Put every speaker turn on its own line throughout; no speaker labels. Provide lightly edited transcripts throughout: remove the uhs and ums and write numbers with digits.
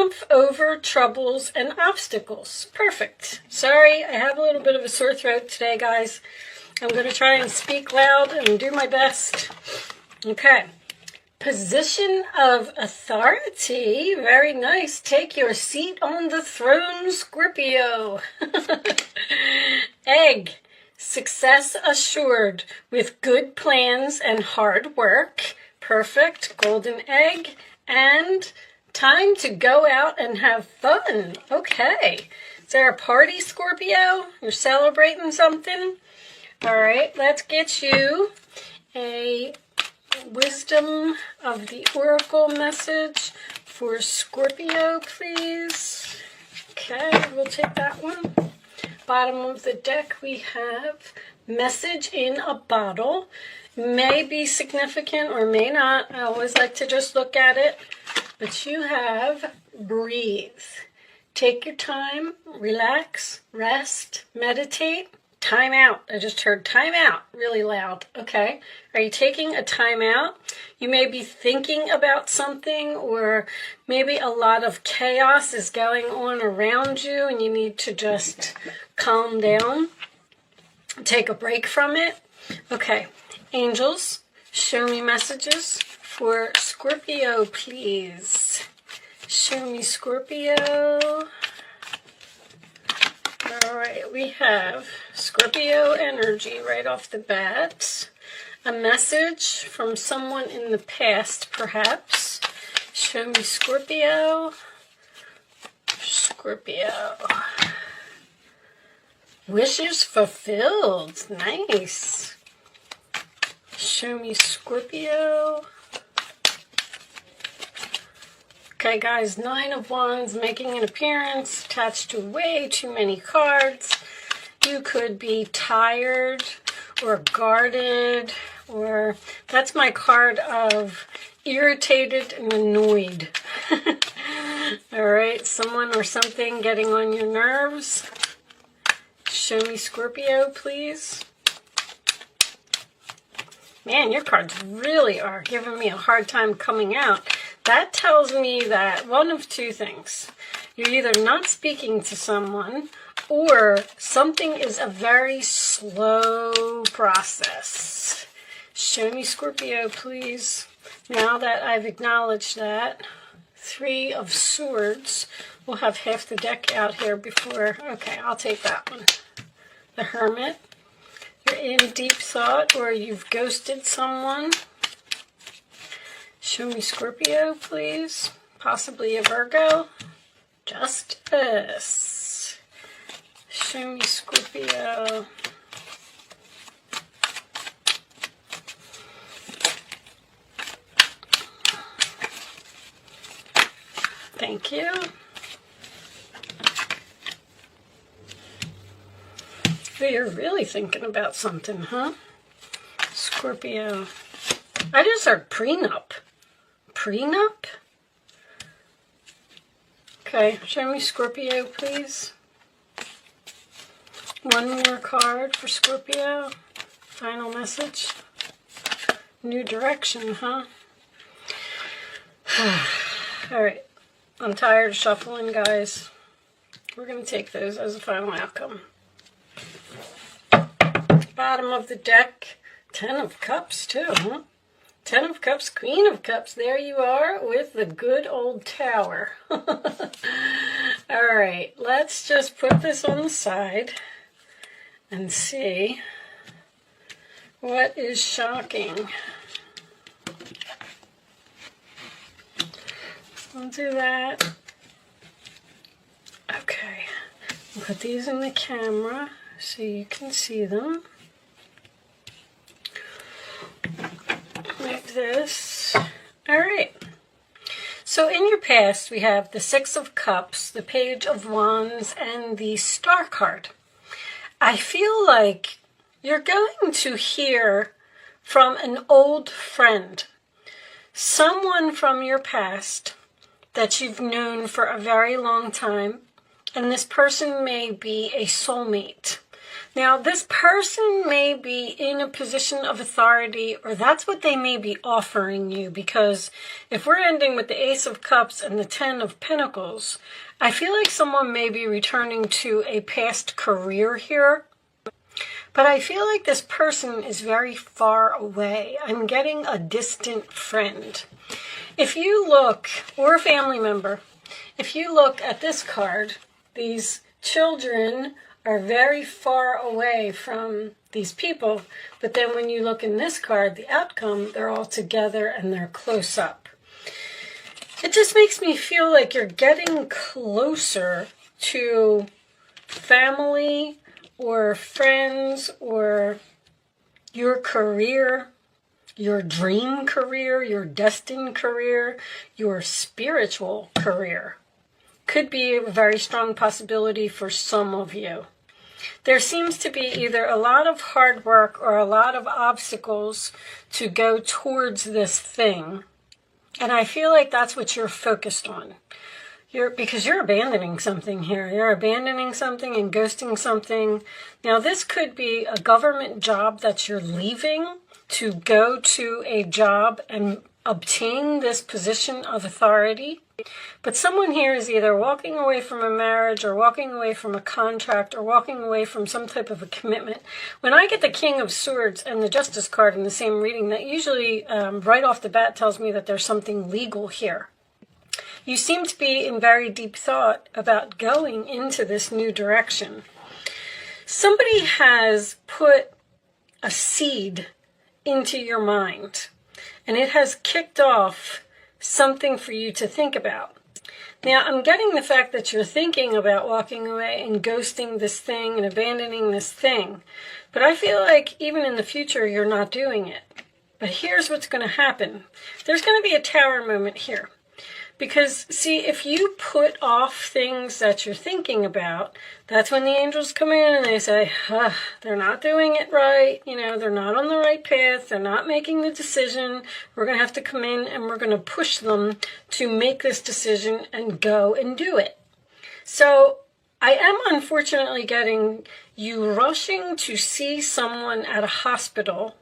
triumph over troubles and obstacles. Perfect. Sorry, I have a little bit of a sore throat today, guys. I'm going to try and speak loud and do my best. Okay. Position of authority. Very nice. Take your seat on the throne, Scorpio. Egg. Success assured with good plans and hard work. Perfect. Golden egg. And time to go out and have fun. Okay. Is there a party, Scorpio? You're celebrating something? All right. Let's get you a wisdom of the oracle message for Scorpio, please. Okay, we'll take that one. Bottom of the deck, we have message in a bottle. May be significant or may not. I always like to just look at it. But you have breathe. Take your time, relax, rest, meditate. Time out. I just heard time out really loud. Okay. Are you taking a time out? You may be thinking about something, or maybe a lot of chaos is going on around you and you need to just calm down. Take a break from it. Okay. Angels, show me messages for Scorpio, please. Show me Scorpio. All right, we have Scorpio energy right off the bat. A message from someone in the past, perhaps. Show me Scorpio. Scorpio. Wishes fulfilled. Nice. Show me Scorpio. Okay, guys, 9 of Wands making an appearance, attached to way too many cards. You could be tired or guarded, or that's my card of irritated and annoyed. All right, someone or something getting on your nerves. Show me Scorpio, please. Man, your cards really are giving me a hard time coming out. That tells me that one of two things. You're either not speaking to someone, or something is a very slow process. Show me Scorpio, please. Now that I've acknowledged that. 3 of Swords. We'll have half the deck out here before. Okay, I'll take that one. The Hermit. You're in deep thought, or you've ghosted someone. Show me Scorpio, please. Possibly a Virgo. Justice. Show me Scorpio. Thank you. So you're really thinking about something, huh? Scorpio. I just heard prenup. Prenup? Okay, show me Scorpio, please. One more card for Scorpio. Final message. New direction, huh? All right. I'm tired of shuffling, guys. We're going to take those as a final outcome. Bottom of the deck. 10 of Cups, too, huh? 10 of Cups, Queen of Cups. There you are with the good old Tower. All right, let's just put this on the side and see what is shocking. We'll do that. Okay, put these in the camera so you can see them. Like this. All right. So in your past, we have the 6 of Cups, the Page of Wands, and the Star card. I feel like you're going to hear from an old friend, someone from your past that you've known for a very long time, and this person may be a soulmate. Now, this person may be in a position of authority, or that's what they may be offering you, because if we're ending with the Ace of Cups and the Ten of Pentacles, I feel like someone may be returning to a past career here. But I feel like this person is very far away. I'm getting a distant friend. If you look, or a family member, if you look at this card, these children are very far away from these people, but then when you look in this card, the outcome, they're all together and they're close up. It just makes me feel like you're getting closer to family or friends or your career, your dream career, your destined career, your spiritual career. Could be a very strong possibility for some of you. There seems to be either a lot of hard work or a lot of obstacles to go towards this thing. And I feel like that's what you're focused on. Because you're abandoning something here. You're abandoning something and ghosting something. Now, this could be a government job that you're leaving to go to a job and obtain this position of authority. But someone here is either walking away from a marriage or walking away from a contract or walking away from some type of a commitment. When I get the King of Swords and the Justice card in the same reading, that usually right off the bat tells me that there's something legal here. You seem to be in very deep thought about going into this new direction. Somebody has put a seed into your mind, and it has kicked off something for you to think about. Now, I'm getting the fact that you're thinking about walking away and ghosting this thing and abandoning this thing, but I feel like even in the future, you're not doing it. But here's what's going to happen. There's going to be a tower moment here. Because, see, if you put off things that you're thinking about, that's when the angels come in and they say, they're not doing it right, they're not on the right path, they're not making the decision, we're going to have to come in and we're going to push them to make this decision and go and do it. So, I am unfortunately getting you rushing to see someone at a hospital.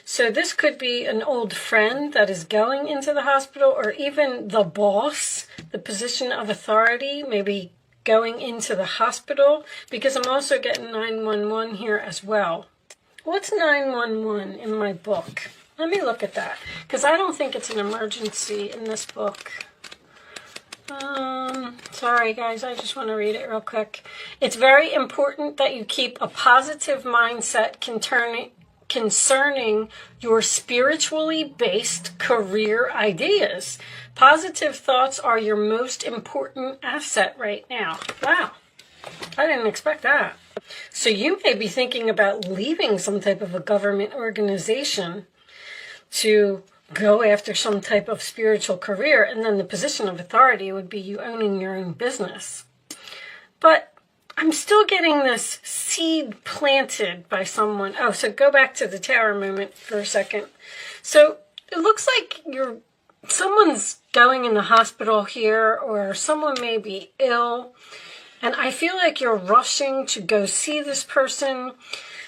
So this could be an old friend that is going into the hospital, or even the boss, the position of authority, maybe going into the hospital, because I'm also getting 911 here as well. What's 911 in my book? Let me look at that, because I don't think it's an emergency in this book. Sorry guys, I just want to read it real quick. It's very important that you keep a positive mindset concerning your spiritually based career ideas. Positive thoughts are your most important asset right now. Wow, I didn't expect that. So you may be thinking about leaving some type of a government organization to go after some type of spiritual career, and then the position of authority would be you owning your own business. But I'm still getting this seed planted by someone. Oh, so go back to the tower moment for a second. So it looks like someone's going in the hospital here, or someone may be ill. And I feel like you're rushing to go see this person.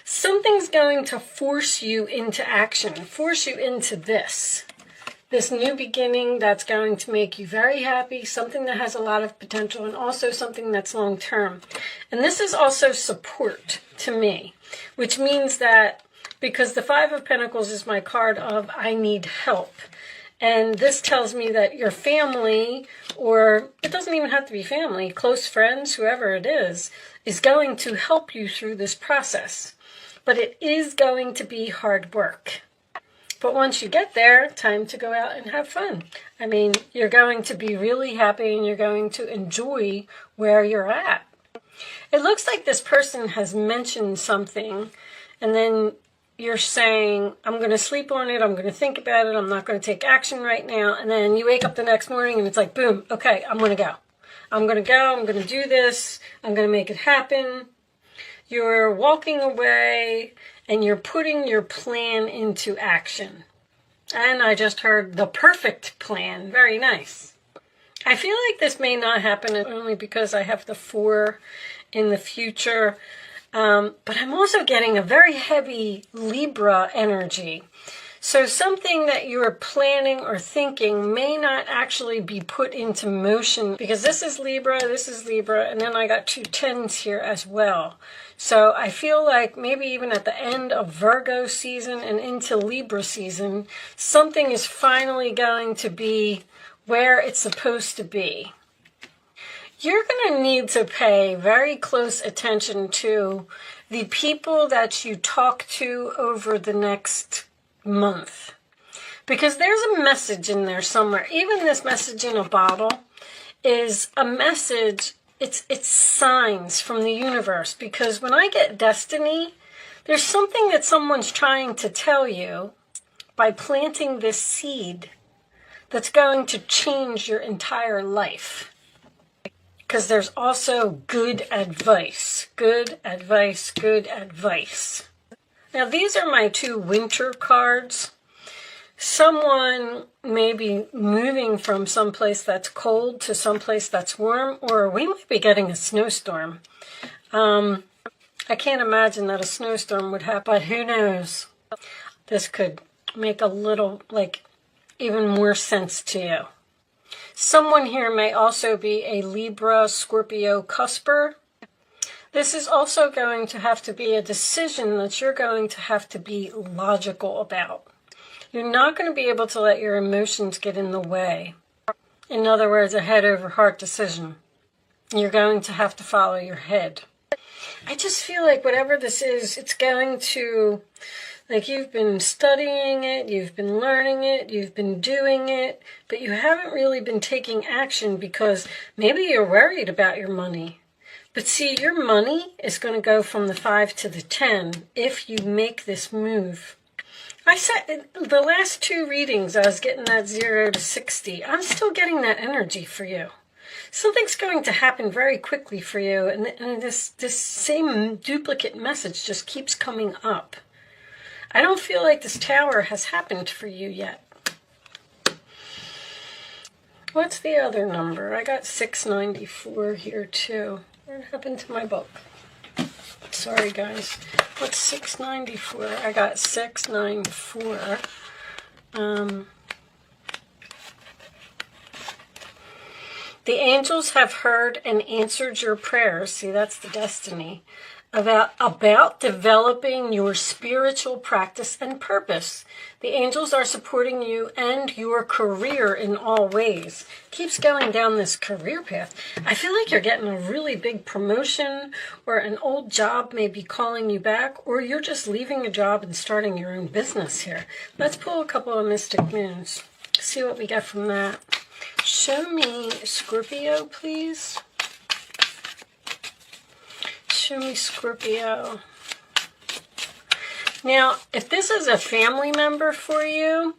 Something's going to force you into action, force you into this new beginning that's going to make you very happy, something that has a lot of potential, and also something that's long-term. And this is also support to me, which means that because the Five of Pentacles is my card of I need help. And this tells me that your family, or it doesn't even have to be family, close friends, whoever it is going to help you through this process. But it is going to be hard work. But once you get there, time to go out and have fun. I mean, you're going to be really happy and you're going to enjoy where you're at. It looks like this person has mentioned something, and then you're saying, I'm going to sleep on it, I'm going to think about it, I'm not going to take action right now. And then you wake up the next morning and it's like, boom, okay, I'm going to go. I'm going to do this, I'm going to make it happen. You're walking away and you're putting your plan into action. And I just heard the perfect plan. Very nice. I feel like this may not happen only because I have the 4 in the future. But I'm also getting a very heavy Libra energy. So something that you're planning or thinking may not actually be put into motion, because this is Libra, and then I got 2 10s here as well. So I feel like maybe even at the end of Virgo season and into Libra season, something is finally going to be where it's supposed to be. You're going to need to pay very close attention to the people that you talk to over the next month, because there's a message in there somewhere. Even this message in a bottle is a message. It's signs from the universe, because when I get destiny, there's something that someone's trying to tell you by planting this seed that's going to change your entire life. Because there's also good advice. Good advice, good advice. Now, these are my 2 winter cards. Someone may be moving from someplace that's cold to someplace that's warm, or we might be getting a snowstorm. I can't imagine that a snowstorm would happen, but who knows? This could make a little, even more sense to you. Someone here may also be a Libra, Scorpio cusper. This is also going to have to be a decision that you're going to have to be logical about. You're not going to be able to let your emotions get in the way. In other words, a head over heart decision. You're going to have to follow your head. I just feel like whatever this is, it's going to, you've been studying it, you've been learning it, you've been doing it, but you haven't really been taking action because maybe you're worried about your money. But see, your money is going to go from the 5 to the 10 if you make this move. I said the last 2 readings, I was getting that 0 to 60. I'm still getting that energy for you. Something's going to happen very quickly for you, and this same duplicate message just keeps coming up. I don't feel like this tower has happened for you yet. What's the other number? I got 694 here too. What happened to my book? Sorry, guys. What's 694? I got 694. The angels have heard and answered your prayers. See, that's the destiny. About developing your spiritual practice and purpose. The angels are supporting you and your career in all ways. Keeps going down this career path. I feel like you're getting a really big promotion, or an old job may be calling you back, or you're just leaving a job and starting your own business here. Let's pull a couple of mystic moons. See what we get from that. Show me Scorpio, please. Show me Scorpio. Now, if this is a family member for you,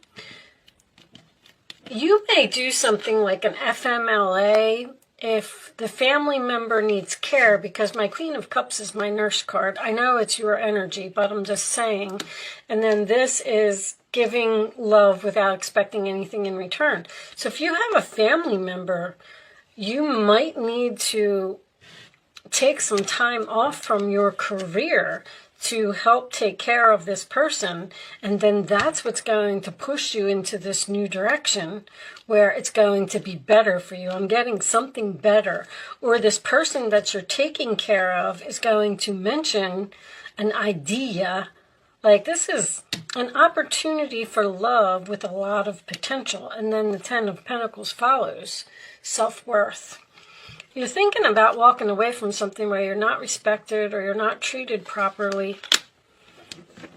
you may do something like an FMLA if the family member needs care, because my Queen of Cups is my nurse card. I know it's your energy, but I'm just saying. And then this is giving love without expecting anything in return. So if you have a family member, you might need to take some time off from your career to help take care of this person, and then that's what's going to push you into this new direction where it's going to be better for you. I'm getting something better, or this person that you're taking care of is going to mention an idea. Like, this is an opportunity for love with a lot of potential, and then the 10 of Pentacles follows. Self-worth. You're thinking about walking away from something where you're not respected or you're not treated properly.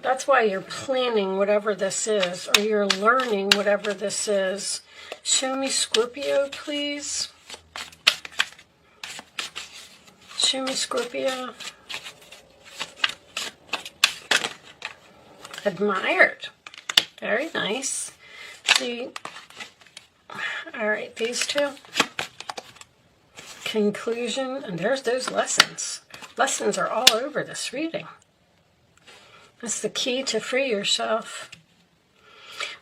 That's why you're planning whatever this is, or you're learning whatever this is. Show me Scorpio, please. Show me Scorpio. Admired. Very nice. See. All right, these two. Conclusion, and there's those lessons. Lessons are all over this reading. That's the key to free yourself.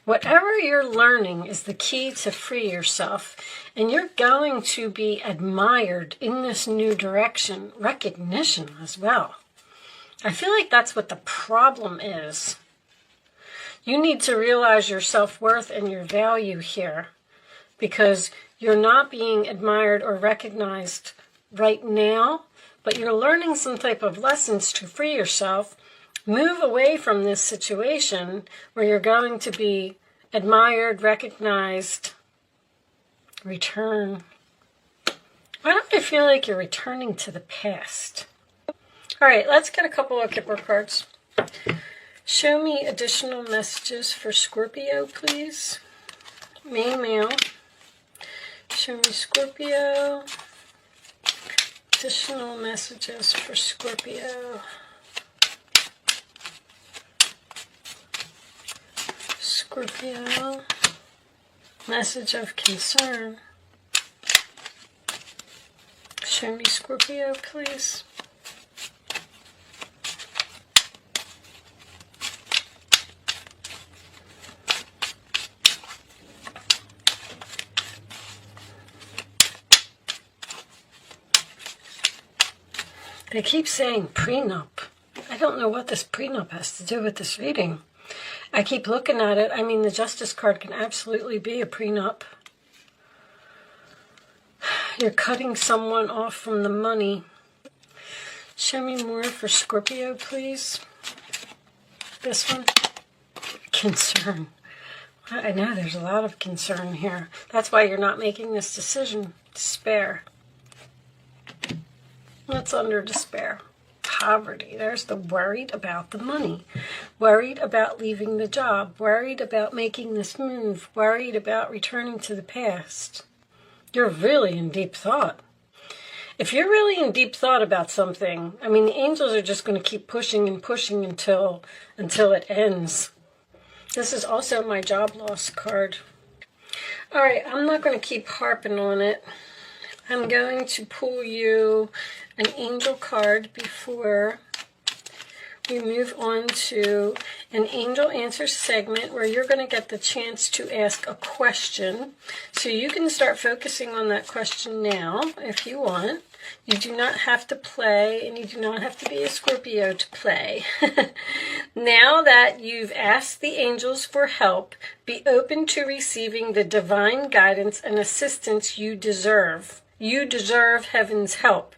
Whatever you're learning is the key to free yourself, and you're going to be admired in this new direction. Recognition as well. I feel like that's what the problem is. You need to realize your self-worth and your value here, because you're not being admired or recognized right now, but you're learning some type of lessons to free yourself. Move away from this situation where you're going to be admired, recognized. Return. Why don't I feel like you're returning to the past? All right, let's get a couple of Kipper cards. Show me additional messages for Scorpio, please. Male. Show me Scorpio. Additional messages for Scorpio. Scorpio. Message of concern. Show me Scorpio, please. They keep saying prenup. I don't know what this prenup has to do with this reading. I keep looking at it. I mean, the Justice card can absolutely be a prenup. You're cutting someone off from the money. Show me more for Scorpio, please. This one. Concern. I know there's a lot of concern here. That's why you're not making this decision. Despair. What's under despair? Poverty. There's the worried about the money, worried about leaving the job, worried about making this move, worried about returning to the past. You're really in deep thought. If you're really in deep thought about something, I mean, the angels are just going to keep pushing and pushing until it ends. This is also my job loss card. All right, I'm not going to keep harping on it. I'm going to pull you an angel card before we move on to an angel answer segment where you're going to get the chance to ask a question. So you can start focusing on that question now if you want. You do not have to play, and you do not have to be a Scorpio to play. Now that you've asked the angels for help, be open to receiving the divine guidance and assistance you deserve. You deserve heaven's help.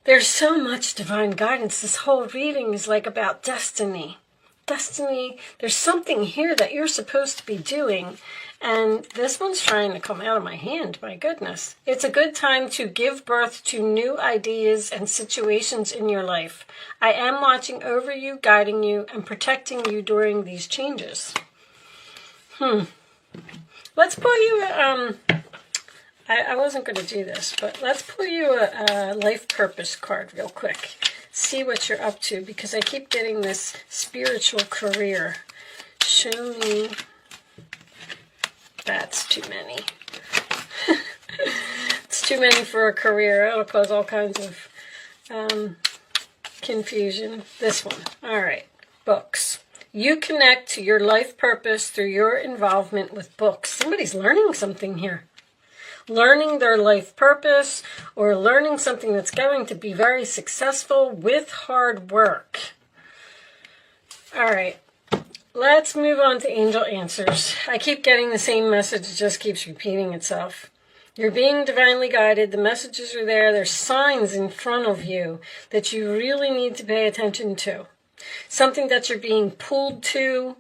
There's so much divine guidance. This whole reading is like about destiny. Destiny, there's something here that you're supposed to be doing. And this one's trying to come out of my hand, my goodness. It's a good time to give birth to new ideas and situations in your life. I am watching over you, guiding you, and protecting you during these changes. Let's pull you I wasn't going to do this, but let's pull you a life purpose card real quick. See what you're up to, because I keep getting this spiritual career. Show me. That's too many. It's too many for a career. It'll cause all kinds of confusion. This one. All right. Books. You connect to your life purpose through your involvement with books. Somebody's learning something here. Learning their life purpose, or learning something that's going to be very successful with hard work. All right, let's move on to angel answers. I keep getting the same message. It just keeps repeating itself. You're being divinely guided. The messages are there. There's signs in front of you that you really need to pay attention to. Something that you're being pulled to,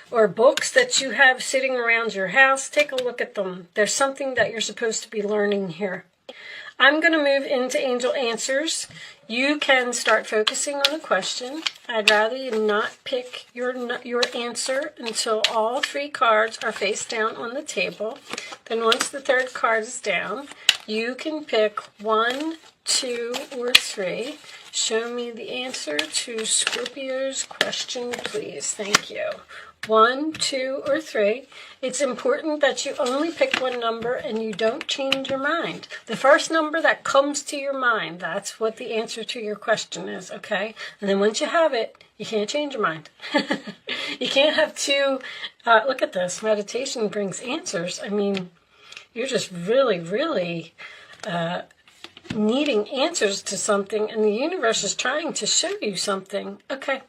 or books that you have sitting around your house. Take a look at them. There's something that you're supposed to be learning here. I'm going to move into angel answers. You can start focusing on a question. I'd rather you not pick your answer until all three cards are face down on the table. Then once the third card is down, you can pick 1, 2, or 3. Show me the answer to Scorpio's question, please. Thank you. 1, 2, or 3. It's important that you only pick one number and you don't change your mind. The first number that comes to your mind, that's what the answer to your question is, okay? And then once you have it, you can't change your mind. You can't have two. Look at this. Meditation brings answers. I mean, you're just really, really needing answers to something, and the universe is trying to show you something. Okay,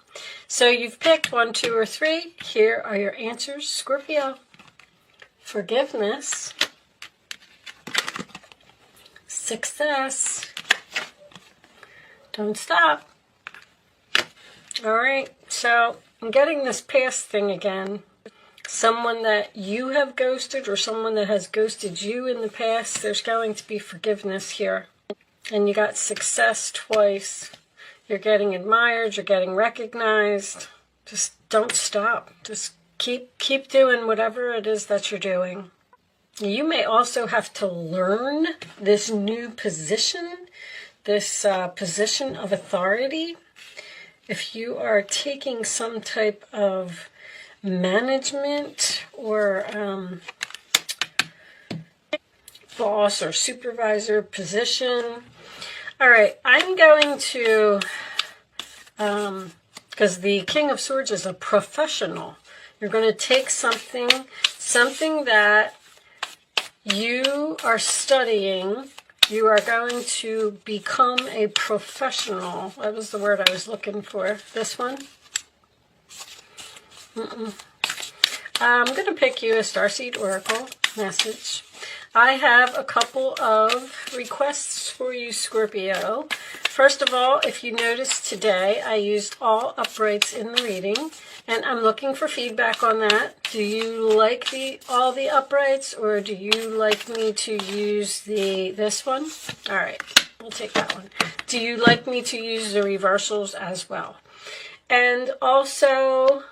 so you've picked 1, 2, or 3. Here are your answers, Scorpio. Forgiveness. Success. Don't stop. All right, so I'm getting this past thing again. Someone that you have ghosted or someone that has ghosted you in the past, there's going to be forgiveness here. And you got success twice. You're getting admired, you're getting recognized. Just don't stop. Just keep doing whatever it is that you're doing. You may also have to learn this new position, this position of authority. If you are taking some type of management or boss or supervisor position. All right, I'm going to, because the King of Swords is a professional. You're going to take something that you are studying. You are going to become a professional. That was the word I was looking for. This one. I'm going to pick you a Starseed Oracle message. I have a couple of requests for you, Scorpio. First of all, if you noticed today, I used all uprights in the reading, and I'm looking for feedback on that. Do you like all the uprights, or do you like me to use this one? All right, we'll take that one. Do you like me to use the reversals as well? And also,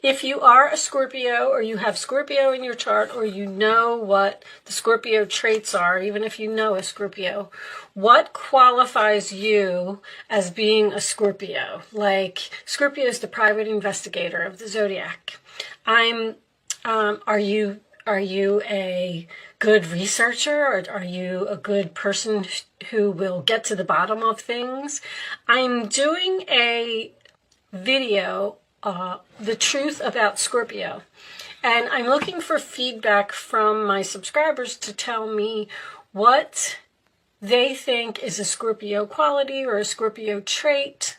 if you are a Scorpio, or you have Scorpio in your chart, or you know what the Scorpio traits are, even if you know a Scorpio, what qualifies you as being a Scorpio? Like, Scorpio is the private investigator of the zodiac. Are you a good researcher, or are you a good person who will get to the bottom of things? I'm doing a video, the truth about Scorpio, and I'm looking for feedback from my subscribers to tell me what they think is a Scorpio quality or a Scorpio trait,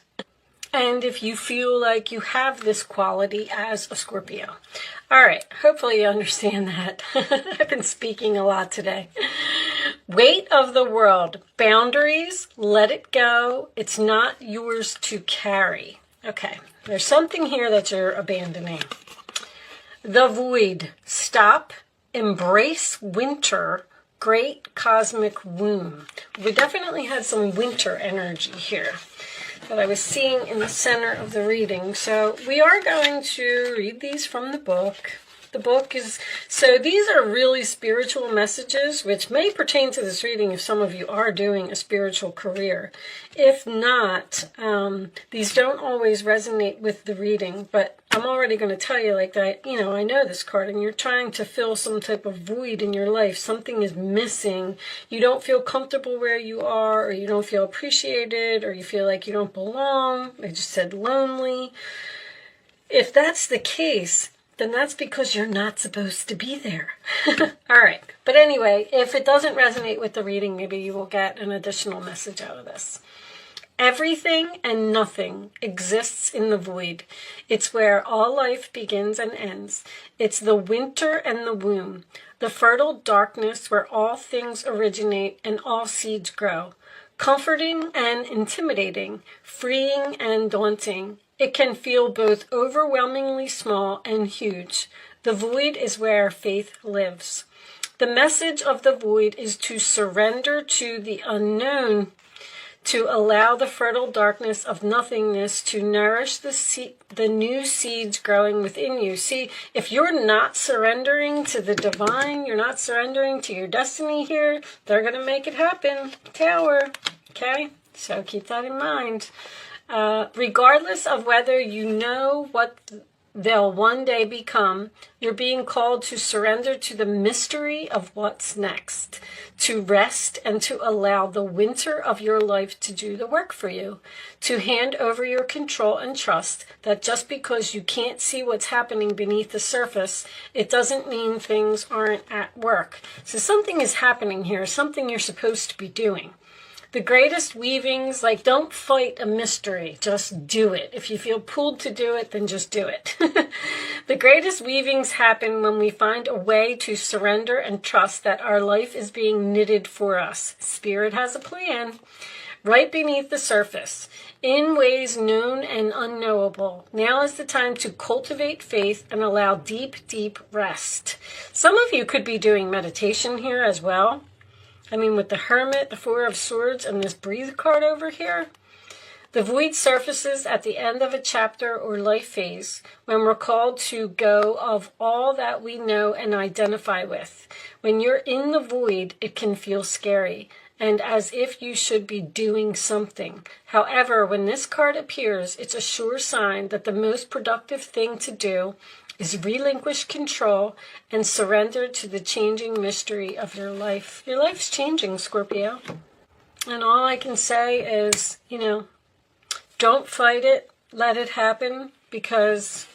and if you feel like you have this quality as a Scorpio. All right, hopefully you understand that. I've been speaking a lot today. Weight of the world. Boundaries, let it go. It's not yours to carry. Okay, there's something here that you're abandoning. The void. Stop. Embrace winter. Great cosmic womb. We definitely had some winter energy here that I was seeing in the center of the reading. So we are going to read these from the book. The book is, so these are really spiritual messages, which may pertain to this reading if some of you are doing a spiritual career. If not, these don't always resonate with the reading, but I'm already going to tell you like that, I know this card, and you're trying to fill some type of void in your life. Something is missing. You don't feel comfortable where you are, or you don't feel appreciated, or you feel like you don't belong. I just said lonely. If that's the case, then that's because you're not supposed to be there. All right. But anyway, if it doesn't resonate with the reading, maybe you will get an additional message out of this. Everything and nothing exists in the void. It's where all life begins and ends. It's the winter and the womb, the fertile darkness where all things originate and all seeds grow. Comforting and intimidating, freeing and daunting. It can feel both overwhelmingly small and huge. The void is where faith lives. The message of the void is to surrender to the unknown, to allow the fertile darkness of nothingness to nourish the new seeds growing within you. See, if you're not surrendering to the divine, you're not surrendering to your destiny here, they're going to make it happen. Tower. Okay? So keep that in mind. Regardless of whether you know what they'll one day become. You're being called to surrender to the mystery of what's next, to rest and to allow the winter of your life to do the work for you, to hand over your control and trust that just because you can't see what's happening beneath the surface, it doesn't mean things aren't at work. So something is happening here, something you're supposed to be doing. The greatest weavings, like, don't fight a mystery, just do it. If you feel pulled to do it, then just do it. The greatest weavings happen when we find a way to surrender and trust that our life is being knitted for us. Spirit has a plan. Right beneath the surface, in ways known and unknowable. Now is the time to cultivate faith and allow deep, deep rest. Some of you could be doing meditation here as well. I mean, with the Hermit, the Four of Swords, and this Breathe card over here. The void surfaces at the end of a chapter or life phase when we're called to go of all that we know and identify with. When you're in the void, it can feel scary and as if you should be doing something. However, when this card appears, it's a sure sign that the most productive thing to do is relinquish control and surrender to the changing mystery of your life. Your life's changing, Scorpio. And all I can say is, don't fight it. Let it happen, because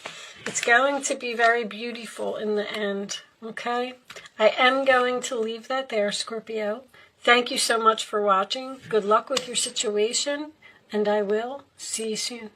it's going to be very beautiful in the end. Okay? I am going to leave that there, Scorpio. Thank you so much for watching. Good luck with your situation, and I will see you soon.